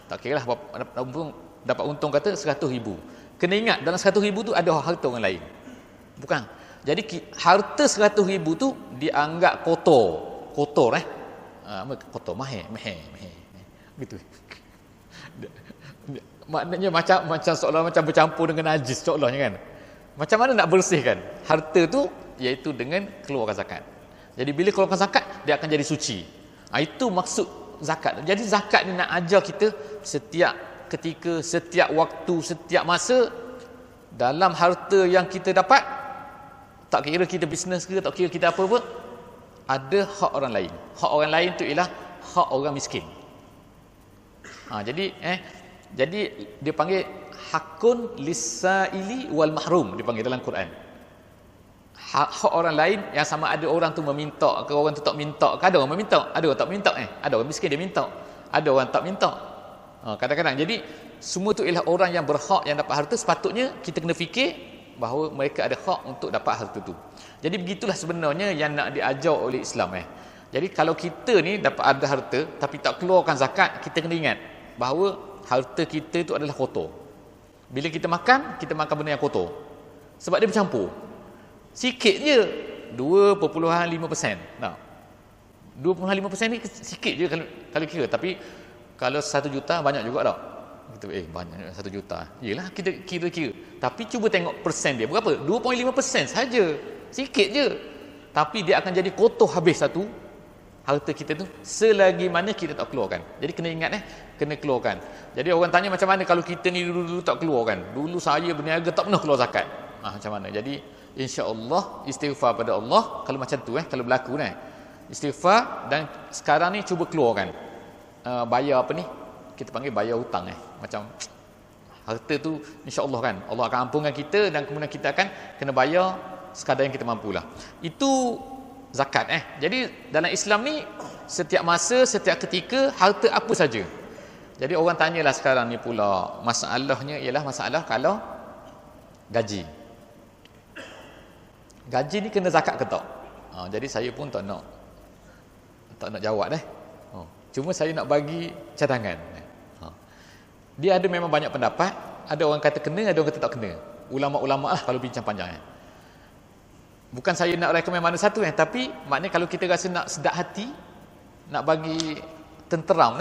Tak kira lah, dapat untung kata 100,000. Kena ingat dalam 100,000 tu ada harta orang lain. Bukan. Jadi harta 100,000 tu dianggap kotor. Kotor kotor, mahir. Gitu. Maknanya macam seolah macam bercampur dengan najis seolahnya kan. Macam mana nak bersihkan harta tu? Iaitu dengan keluarkan zakat. Jadi bila keluarkan zakat, dia akan jadi suci. Itu maksud zakat. Jadi zakat ni nak ajar kita setiap ketika, setiap waktu, setiap masa dalam harta yang kita dapat, tak kira kita bisnes ke, tak kira kita apa-apa, ada hak orang lain. Hak orang lain tu ialah hak orang miskin. Jadi dia panggil hakun lisaili wal mahrum, dipanggil dalam Quran. Hak orang lain yang sama ada orang tu meminta ke, orang tu tak minta ke. Ada orang meminta, ada orang tak minta. Ada orang miskin dia minta, ada orang tak minta. Kadang-kadang jadi semua tu ialah orang yang berhak yang dapat harta. Sepatutnya kita kena fikir bahawa mereka ada hak untuk dapat harta tu. Jadi begitulah sebenarnya yang nak diajar oleh Islam. Jadi kalau kita ni dapat ada harta tapi tak keluarkan zakat, kita kena ingat bahawa harta kita itu adalah kotor. Bila kita makan benda yang kotor. Sebab dia bercampur. Sikit je 2.5%. 2.5% ni sikit je kalau kira. Tapi kalau 1 juta banyak juga tak? Kita banyak 1 juta. Yelah kita kira-kira. Tapi cuba tengok persen dia berapa? 2.5% saja. Sikit je. Tapi dia akan jadi kotor habis satu harta kita tu selagi mana kita tak keluarkan. Jadi kena ingat kena keluarkan. Jadi orang tanya macam mana kalau kita ni dulu tak keluarkan. Dulu saya berniaga tak pernah keluar zakat. Macam mana? Jadi insya-Allah istighfar pada Allah kalau macam tu kalau berlaku istighfar dan sekarang ni cuba keluarkan bayar apa ni kita panggil bayar hutang macam harta tu insya-Allah kan Allah akan ampunkan kita dan kemudian kita akan kena bayar sekadar yang kita mampulah. Itu zakat Jadi dalam Islam ni setiap masa, setiap ketika harta apa saja. Jadi orang tanyalah sekarang ni pula masalahnya ialah masalah kalau gaji ni kena zakat ke tak? Jadi saya pun tak nak jawab cuma saya nak bagi cadangan. Dia ada memang banyak pendapat. Ada orang kata kena, ada orang kata tak kena. Ulama-ulama lah kalau bincang panjang Bukan saya nak rekomen mana satu tapi maknanya kalau kita rasa nak sedap hati, nak bagi tenteram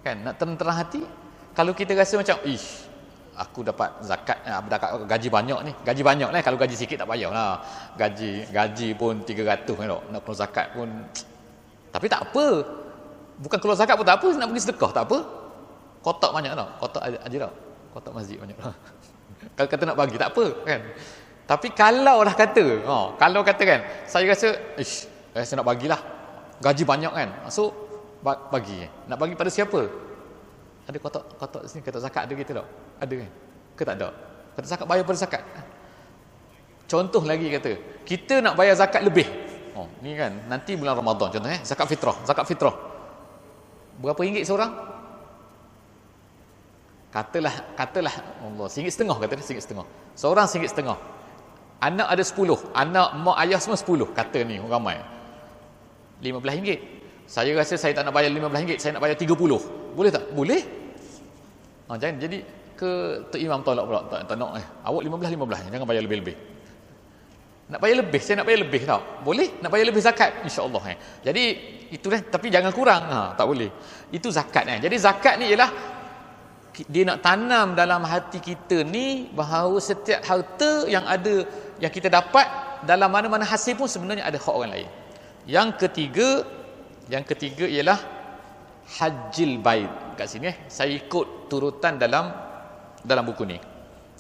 kan, nak tenteram hati, kalau kita rasa macam aku dapat zakat, dapat gaji banyak ni. Gaji banyak kalau gaji sikit tak payahlah. Gaji pun 300 nak keluar zakat pun. Tapi tak apa. Bukan keluar zakat pun tak apa, nak pergi sedekah tak apa. Kotak banyak tau. Kotak aja tau. Kotak masjid banyak tau. Kalau kata nak bagi tak apa kan. Tapi kalau dah kata, kalau kata kan, saya rasa saya nak bagilah. Gaji banyak kan. So bagi. Nak bagi pada siapa? Ada kotak sini, kotak zakat ada gitu tak? Ada kan? Ke tak ada? Kotak zakat bayar pada zakat. Contoh lagi kata, kita nak bayar zakat lebih. Ni kan, nanti bulan Ramadan contohnya, zakat fitrah. Berapa ringgit seorang? Katalah Allah, RM1.50 kata dia, RM1.50. Seorang RM1.50. Anak ada 10, anak mak ayah semua 10. Kata ni orang ramai. RM15. Saya rasa saya tak nak bayar RM15, saya nak bayar 30. Boleh tak? Boleh. Jadi ke Tok Imam tolak pula, tak nak awak 15, jangan bayar lebih-lebih. Nak bayar lebih, saya nak bayar lebih tau. Boleh? Nak bayar lebih zakat? InsyaAllah. Jadi, itu dah, tapi jangan kurang. Tak boleh. Itu zakat. Jadi, zakat ni ialah dia nak tanam dalam hati kita ni bahawa setiap harta yang ada, yang kita dapat dalam mana-mana hasil pun sebenarnya ada hak orang lain. Yang ketiga ialah hajjil bait. Kat sini saya ikut turutan dalam buku ni.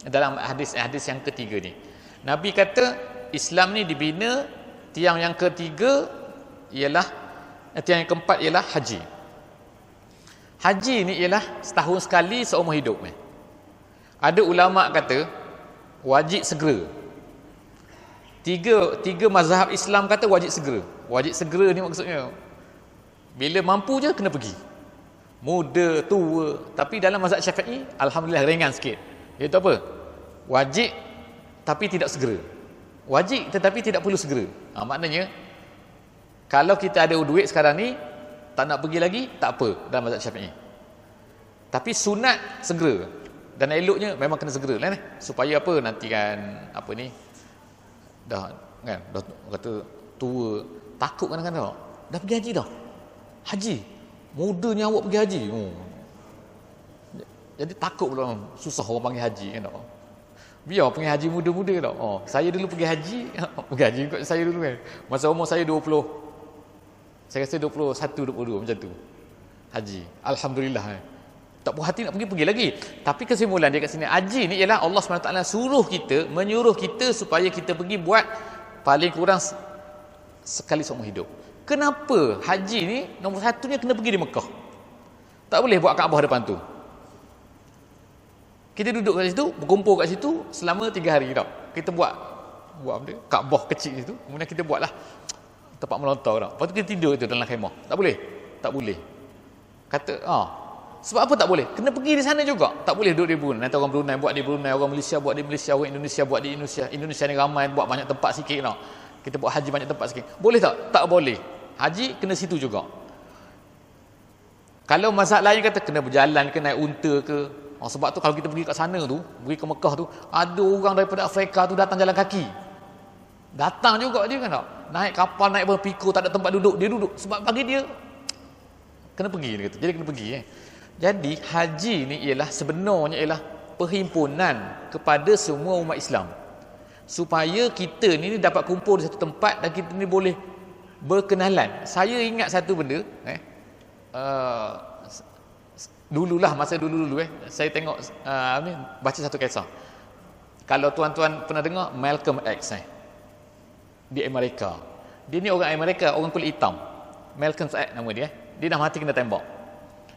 Dalam hadis yang ketiga ni. Nabi kata Islam ni dibina, tiang yang ketiga ialah, tiang yang keempat ialah haji. Haji ni ialah setahun sekali seumur hidup. Ada ulama kata wajib segera. Tiga mazhab Islam kata wajib segera. Wajib segera ni maksudnya bila mampu je kena pergi. Muda, tua. Tapi dalam mazhab Syafi'i alhamdulillah ringan sikit. Iaitu apa? Wajib tapi tidak segera. Wajib tetapi tidak perlu segera. Maknanya kalau kita ada duit sekarang ni tak nak pergi lagi, tak apa dalam mazhab Syafi'i. Tapi sunat segera. Dan eloknya memang kena segera lah, supaya apa, nanti kan apa ni dah kata tua, takut kadang-kadang dah pergi haji dah. Haji. Mudanya awak pergi haji. Jadi takut pula, susah orang panggil haji kan tak. Biar pergi haji muda-muda tak. Saya dulu pergi haji, pergi haji ikut saya dulu kan. Masa umur saya 20. Saya rasa 21, 22 macam tu. Haji. Alhamdulillah. Tak puas hati nak pergi lagi. Tapi kesimpulan dia kat sini, haji ni ialah Allah SWT menyuruh kita supaya kita pergi buat paling kurang sekali seumur hidup. Kenapa haji ni nombor satunya kena pergi di Mekah? Tak boleh buat Kaabah depan tu. Kita duduk kat situ, berkumpul kat situ selama 3 hari tau. Kita buat benda Kaabah kecil situ, kemudian kita buatlah tempat melontar tau. Lepas tu kita tidur itu dalam khemah. Tak boleh. Tak boleh. Kata sebab apa tak boleh? Kena pergi di sana juga. Tak boleh duduk di Brunei. Nanti orang Brunei buat di Brunei, orang Malaysia buat di Malaysia, orang Indonesia buat di Indonesia. Indonesia ni ramai, buat banyak tempat sikit tau. Kita buat haji banyak tempat sikit. Boleh tak? Tak boleh. Haji kena situ juga. Kalau mazhab lain kata kena berjalan ke, naik unta ke. Sebab tu kalau kita pergi kat sana tu, pergi ke Mekah tu, ada orang daripada Afrika tu datang jalan kaki. Datang juga dia kan tak? Naik kapal, naik berpikul, tak ada tempat duduk, dia duduk. Sebab bagi dia kena pergi dia kata. Jadi kena pergi. Jadi haji ni sebenarnya ialah perhimpunan kepada semua umat Islam. Supaya kita ni dapat kumpul di satu tempat dan kita ni boleh berkenalan. Saya ingat satu benda, dululah masa dulu saya tengok baca satu kisah. Kalau tuan-tuan pernah dengar Malcolm X di Amerika. Dia ni orang Amerika, orang kulit hitam. Malcolm X nama dia. Dia dah mati kena tembak.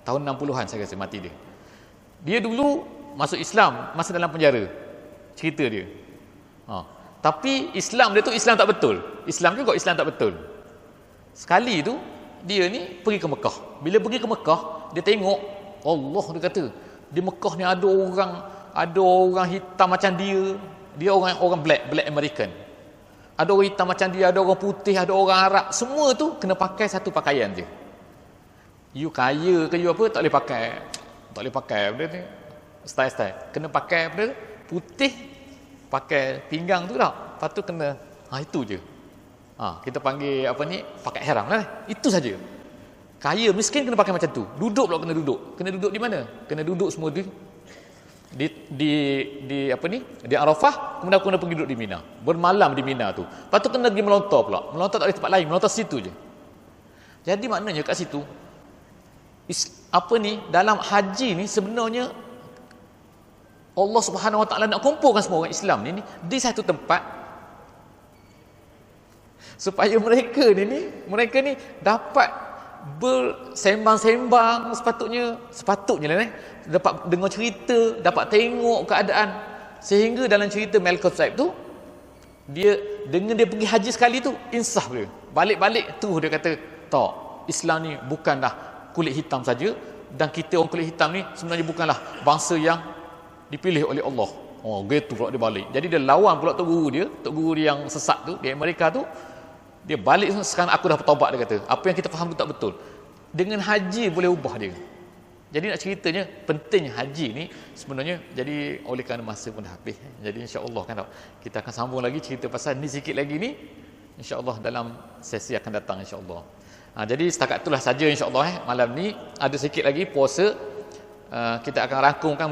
Tahun 60-an saya rasa mati dia. Dia dulu masuk Islam masa dalam penjara. Cerita dia. Tapi Islam dia tu Islam tak betul. Islam juga Islam tak betul. Sekali tu dia ni pergi ke Mekah. Bila pergi ke Mekah, dia tengok Allah, dia kata di Mekah ni ada orang hitam macam dia. Dia orang black American. Ada orang hitam macam dia, ada orang putih, ada orang Arab. Semua tu kena pakai satu pakaian je. You kaya ke you apa, tak boleh pakai. Tak boleh pakai benda ni. Style. Kena pakai benda putih, pakai pinggang tu tak. Lepas tu kena, itu je. Kita panggil apa ni, pakai ihram lah. Itu saja. Kaya miskin kena pakai macam tu. Duduk pula kena duduk. Kena duduk di mana? Kena duduk semua di apa ni? Di Arafah, kemudian kena pergi duduk di Mina. Bermalam di Mina tu. Lepas tu kena pergi melontar pula. Melontar tak ada tempat lain, melontar situ je. Jadi maknanya kat situ dalam haji ni sebenarnya Allah Subhanahu Wa Taala nak kumpulkan semua orang Islam ni di satu tempat supaya mereka ni dapat bersembang-sembang, sepatutnya lah dapat dengar cerita, dapat tengok keadaan, sehingga dalam cerita Malcolm X tu dia dengan dia pergi haji sekali tu insaf dia. Balik-balik tu dia kata, tak, Islam ni bukanlah kulit hitam saja, dan kita orang kulit hitam ni sebenarnya bukanlah bangsa yang dipilih oleh Allah. Gitu pula dia balik. Jadi dia lawan pula tok guru dia yang sesat tu di Amerika tu. Dia balik, sekarang aku dah bertaubat, dia kata. Apa yang kita faham tu tak betul. Dengan haji boleh ubah dia. Jadi nak ceritanya penting haji ni sebenarnya, jadi oleh kerana masa pun dah habis. Jadi insya-Allah kan kita akan sambung lagi cerita pasal ni sikit lagi ni insya-Allah dalam sesi akan datang insya-Allah. Jadi setakat itulah saja insya-Allah malam ni ada sikit lagi puasa. Kita akan rangkumkan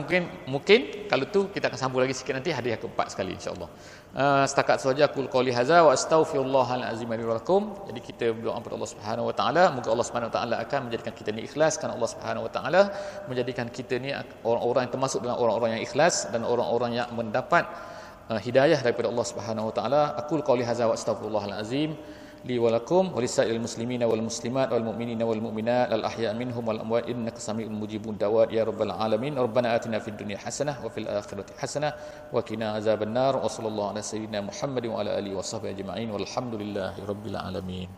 mungkin kalau tu kita akan sambung lagi sikit nanti hadiah keempat sekali insya-Allah. Setakat sahaja aku qouli hadza wa astaghfirullahal azim li wa lakum. Jadi kita berdoa kepada Allah Subhanahu wa taala, moga Allah Subhanahu wa taala akan menjadikan kita ni ikhlas kerana Allah Subhanahu wa taala menjadikan kita ni orang-orang yang termasuk dalam orang-orang yang ikhlas dan orang-orang yang mendapat hidayah daripada Allah Subhanahu wa taala. Aku qouli hadza wa astaghfirullahal azim li wa lakum wa lisairil muslimina wal muslimat wal mu'minina wal mu'minat al ahya' minhum wal amwat innaka sami'un mujibud da'wat ya rabbal alamin. Rabbana atina fid dunya hasanah wa fil akhirati hasanah wa qina azaban nar. Wa sallallahu ala sayyidina Muhammadin wa ala alihi wa sahbihi ajma'in walhamdulillahi rabbil alamin.